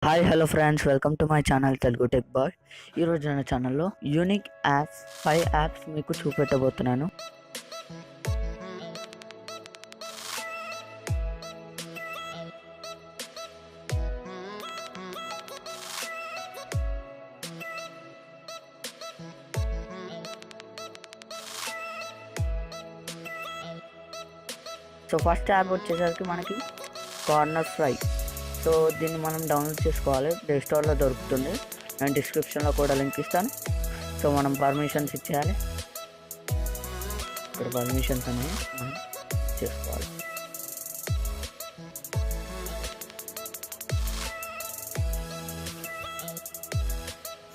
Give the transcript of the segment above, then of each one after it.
Hi hello friends, welcome to my channel Telugu tech bye. ఈరోజు నా ఛానల్లో యూనిక్ యాప్స్ 5 యాప్స్ మీకు చూపెట్టబోతున్నాను. సో ఫస్ట్ యాప్ వచ్చేసరికి మనకి కార్నర్ ఫ్రై. సో దీన్ని మనం డౌన్లోడ్ చేసుకోవాలి, ప్లే స్టోర్లో దొరుకుతుంది. నేను డిస్క్రిప్షన్లో కూడా లింక్ ఇస్తాను. సో మనం పర్మిషన్స్ ఇచ్చేయాలి. ఇక్కడ పర్మిషన్స్ అనేవి మనం చేసుకోవాలి.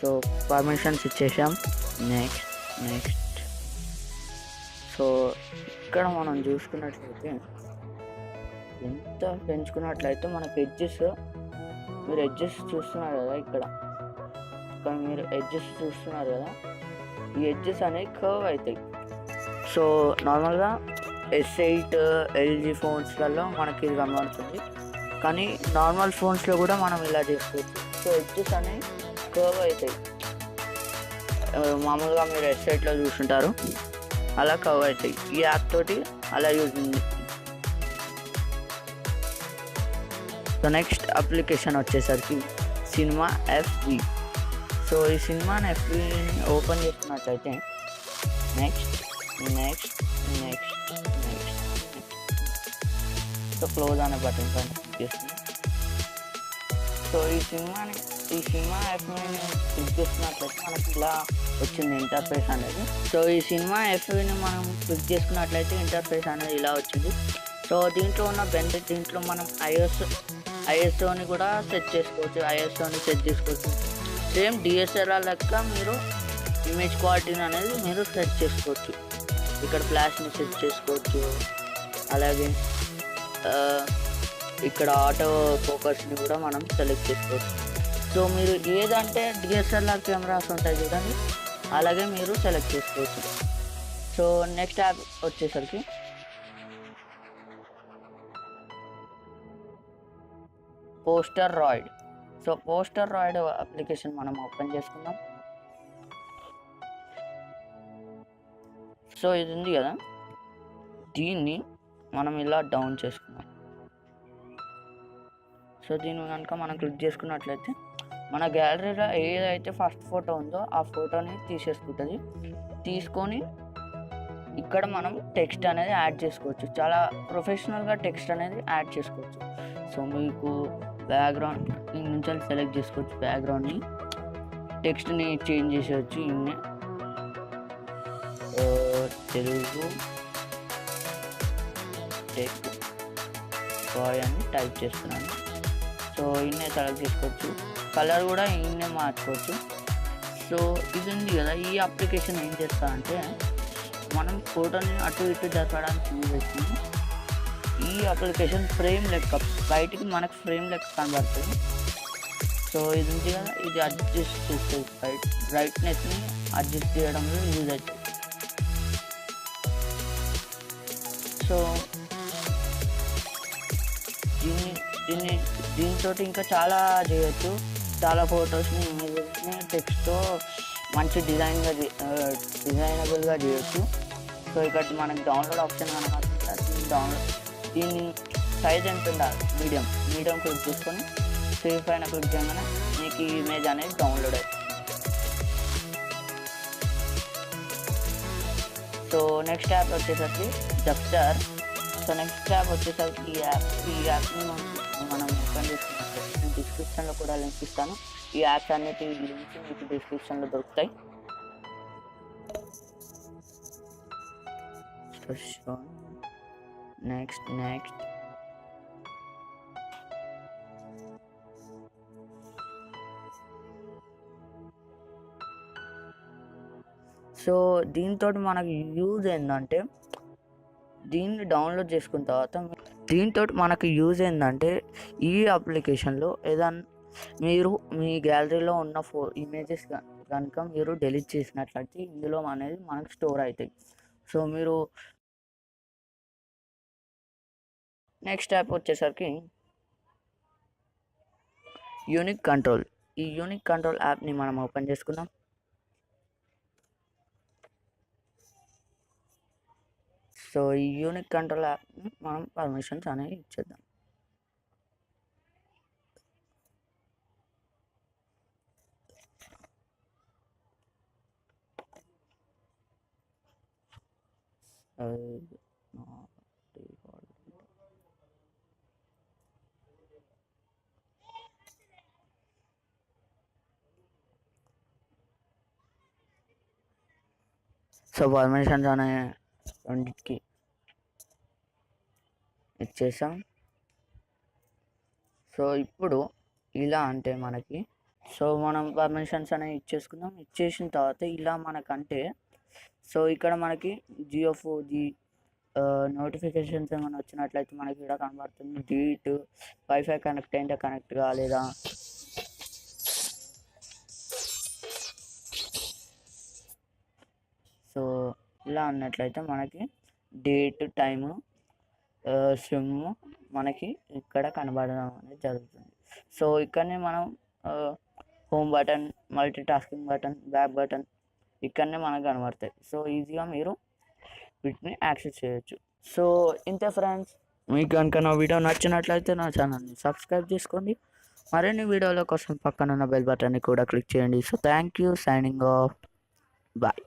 సో పర్మిషన్స్ ఇచ్చేసాం. నెక్స్ట్ సో ఇక్కడ మనం చూసుకున్నట్లయితే ఎంత పెంచుకున్నట్లయితే మనకి ఎడ్జెస్, మీరు ఎడ్జెస్ చూస్తున్నారు కదా, ఇక్కడ మీరు ఎడ్జెస్ చూస్తున్నారు కదా, ఈ ఎడ్జెస్ అనేవి కర్వ్ అవుతాయి. సో నార్మల్గా S8 LG ఫోన్స్లలో మనకి ఇది కనబడుతుంది, కానీ నార్మల్ ఫోన్స్లో కూడా మనం ఇలా చేసుకోవచ్చు. సో ఎడ్జెస్ అనేవి కర్వ్ అవుతాయి. మామూలుగా మీరు S8లో చూస్తుంటారు, అలా కర్వ్ అవుతాయి. ఈ యాప్ తోటి అలా యూజ్ ఉంది. సో నెక్స్ట్ అప్లికేషన్ వచ్చేసరికి సినిమా FB. సో ఈ సినిమా FBని ఓపెన్ చేసుకున్నట్లయితే నెక్స్ట్ సో క్లోజ్ అనే బటన్ పైన క్లిక్ చేస్తుంది. సో ఈ సినిమా FBని క్లిక్ చేస్తున్నట్లయితే మనకి ఇలా వచ్చింది ఇంటర్ఫేస్ అనేది. సో ఈ సినిమా FBని మనం క్లిక్ చేసుకున్నట్లయితే ఇంటర్ఫేస్ అనేది ఇలా వచ్చింది. సో దీంట్లో ఉన్న బెనిఫిట్, దీంట్లో మనం ఐఎస్ఓని కూడా సెట్ చేసుకోవచ్చు. సేమ్ DSLR లెక్క మీరు ఇమేజ్ క్వాలిటీని అనేది మీరు సెట్ చేసుకోవచ్చు. ఇక్కడ ఫ్లాష్ని సెట్ చేసుకోవచ్చు, అలాగే ఇక్కడ ఆటో ఫోకస్ని కూడా మనం సెలెక్ట్ చేసుకోవచ్చు. సో మీరు ఏదంటే DSLR కెమెరాస్ ఉంటాయి చూడండి, అలాగే మీరు సెలెక్ట్ చేసుకోవచ్చు. సో నెక్స్ట్ యాప్ వచ్చేసరికి పోస్టర్ రాయిడ్. సో పోస్టర్ రాయిడ్ అప్లికేషన్ మనం ఓపెన్ చేసుకుందాం. సో ఇది ఉంది కదా, దీన్ని మనం ఇలా డౌన్ చేసుకుందాం. సో దీన్ని కనుక మనం క్లిక్ చేసుకున్నట్లయితే మన గ్యాలరీలో ఏదైతే ఫస్ట్ ఫోటో ఉందో ఆ ఫోటోని తీసేసుకుంటుంది. తీసుకొని ఇక్కడ మనం టెక్స్ట్ అనేది యాడ్ చేసుకోవచ్చు. చాలా ప్రొఫెషనల్గా టెక్స్ట్ అనేది యాడ్ చేసుకోవచ్చు. సో మీకు బ్యాక్గ్రౌండ్ నుంచి సెలెక్ట్ చేసుకోవచ్చు. బ్యాక్గ్రౌండ్ని, టెక్స్ట్ని చేంజ్ చేసేవచ్చు. ఇన్నే తెలుగు టెక్ బాయ్ అని టైప్ చేస్తున్నాను. సో ఇన్నే సెలెక్ట్ చేసుకోవచ్చు. కలర్ కూడా ఇన్నే మార్చుకోవచ్చు. సో ఇది ఉంది కదా, ఈ అప్లికేషన్ ఏం చేస్తా అంటే మనం ఫోటోని అటు ఇటు జరపడానికి యూజ్ చేస్తుంది. ఈ అప్లికేషన్ ఫ్రేమ్ లెక్క బయటికి మనకు ఫ్రేమ్ లెక్క కనబడుతుంది. సో ఇది ఉంది కదా, ఇది అడ్జస్ట్ చేస్తుంది, బ్రైట్నెస్ని అడ్జస్ట్ చేయడంలో యూజ్ అవుతుంది. సో దీంతో ఇంకా చాలా చేయొచ్చు. చాలా ఫొటోస్ని, ఇమేజెస్ని టెక్స్ట్తో మంచి డిజైనబుల్గా చేయొచ్చు. సో ఇక్కడ మనకి డౌన్లోడ్ ఆప్షన్ కనబడుతుంది. దీన్ని సైజ్ ఎంత ఉండాలి, మీడియం క్లిక్ చేసుకొని సేవ్ పైన క్లిక్ చేయగానే మీకు ఈ ఇమేజ్ అనేది డౌన్లోడ్ అవుతుంది. సో నెక్స్ట్ యాప్ వచ్చేసరికి జప్టర్. సో నెక్స్ట్ యాప్ వచ్చేసరికి ఈ యాప్ని మనం ఓపెన్ చేసుకున్నట్లయితే నేను డిస్క్రిప్షన్లో కూడా లింక్ ఇస్తాను. ఈ యాప్స్ అన్నిటి లింక్స్ మీకు డిస్క్రిప్షన్లో దొరుకుతాయి. నెక్స్ట్ సో దీంతో మనకు యూజ్ ఏంటంటే, దీన్ని డౌన్లోడ్ చేసుకున్న తర్వాత ఈ అప్లికేషన్లో ఏదన్నా మీరు మీ గ్యాలరీలో ఉన్న ఇమేజెస్ కనుక మీరు డెలీట్ చేసినట్లయితే ఇందులో అనేది మనకు స్టోర్ అవుతాయి. సో మీరు నెక్స్ట్ యాప్ వచ్చేసరికి యూనిక్ కంట్రోల్. ఈ యూనిక్ కంట్రోల్ యాప్ని మనం ఓపెన్ చేసుకుందాం. సో ఈ యూనిక్ కంట్రోల్ యాప్ని మనం పర్మిషన్స్ అనేవి ఇచ్చేద్దాం. సో పర్మిషన్స్ అనే రెండింటికి ఇచ్చేసాం. సో ఇప్పుడు ఇలా అంటే మనకి సో మనం పర్మిషన్స్ అనేవి ఇచ్చేసుకుందాం. ఇచ్చేసిన తర్వాత ఇలా మనకంటే సో ఇక్కడ మనకి జియో 4G నోటిఫికేషన్స్ ఏమైనా వచ్చినట్లయితే మనకి ఇక్కడ కనబడుతుంది. డీట్ వైఫై కనెక్ట్ అయింటే కనెక్ట్ కాలేదా, సో ఇలా అన్నట్లయితే మనకి డేట్ టైము సిమ్ మనకి ఇక్కడ కనబడడం అనేది జరుగుతుంది. సో ఇక్కడనే మనం home button, multi tasking button, back button ఇక్కడనే మనకు కనబడతాయి. సో ఈజీగా మీరు వీటిని యాక్సెస్ చేయొచ్చు. సో ఇంతే ఫ్రెండ్స్, మీకు కనుక నా వీడియో నచ్చినట్లయితే నా ఛానల్ని సబ్స్క్రైబ్ చేసుకోండి. మరిన్ని వీడియోల కోసం పక్కన ఉన్న బెల్ బటన్ని కూడా క్లిక్ చేయండి. So thank you, signing off, bye.